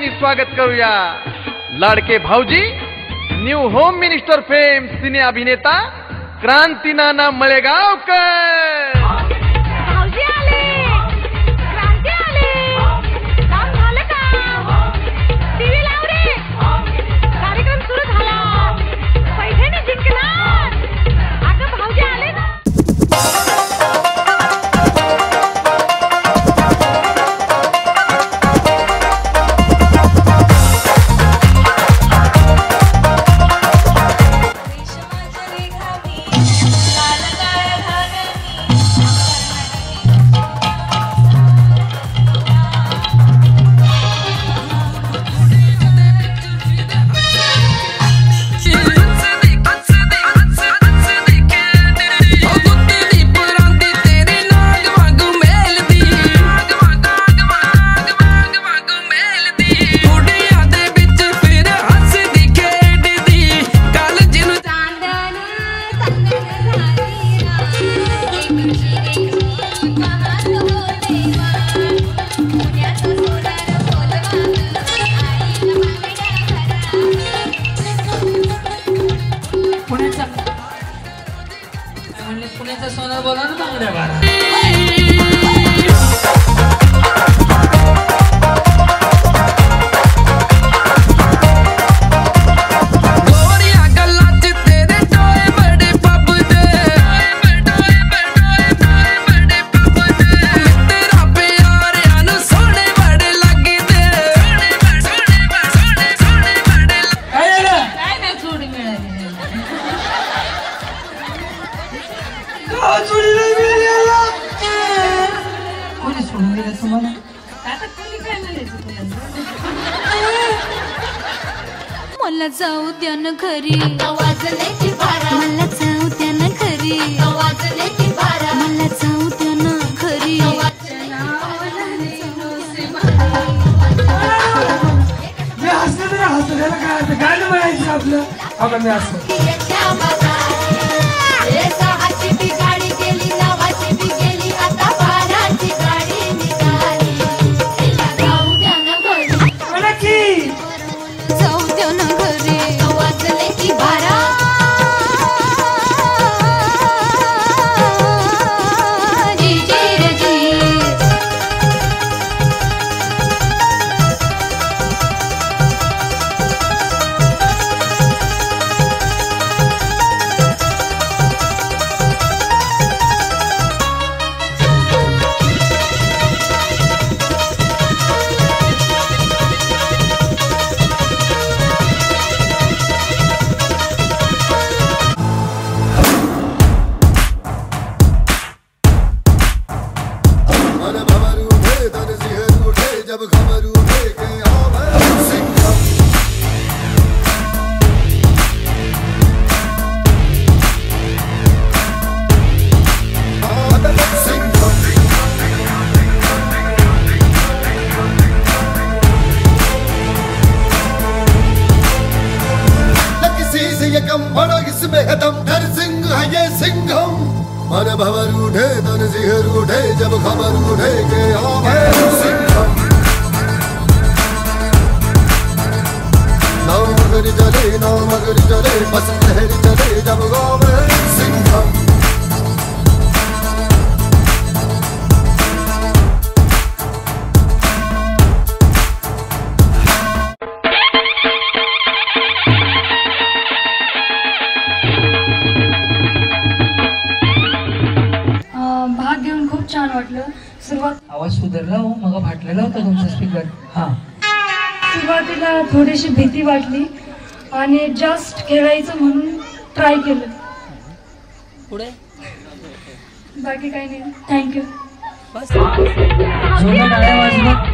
टाळ्यांनी स्वागत करूया लाडके भाऊजी न्यू होम मिनिस्टर फेम सिने अभिनेता क्रांती नाना मळेगावकर। भाऊजी आले, क्रांती आले, काम झालं का? टीव्ही लाव रे, कार्यक्रम सुरू झाला, पैठणी जिंकणार। अगं भाऊजी आले ना। पुण्याचा सोना बोला ना बांगड्या बारा। मला जाऊ द्या ना घरी, वाजले बारा। मला जाऊ द्या ना घरी, वाजले बारा। मला जाऊ द्या ना घरी। मी हसले तर हसलेला काय गाणं म्हणायचं आपलं आपण असं। गाडी गेली नावाची बी गेली, आता बाराची गाडी निघाली। जाऊ द्या ना घरी, मला की जाऊ द्या ना घरी, वाजले की बारा। जी जी रे जी। मन भवर उठे तन सिहर उठे जब खबर उठे के आवे सिंघम। नाव मगर चले बस लहर चले जब गावे सिंघम। भाग घेऊन खूप छान वाटलं। आवाज सुधारला हो, मग फाटलेला होता तुमचा स्पीकर। हा सुरुवातीला थोडीशी भीती वाटली आणि जस्ट खेळायचं म्हणून ट्राय केलं। पुढे बाकी काही नाही, थँक्यू। बस जोरात टाळ्या वाजवा।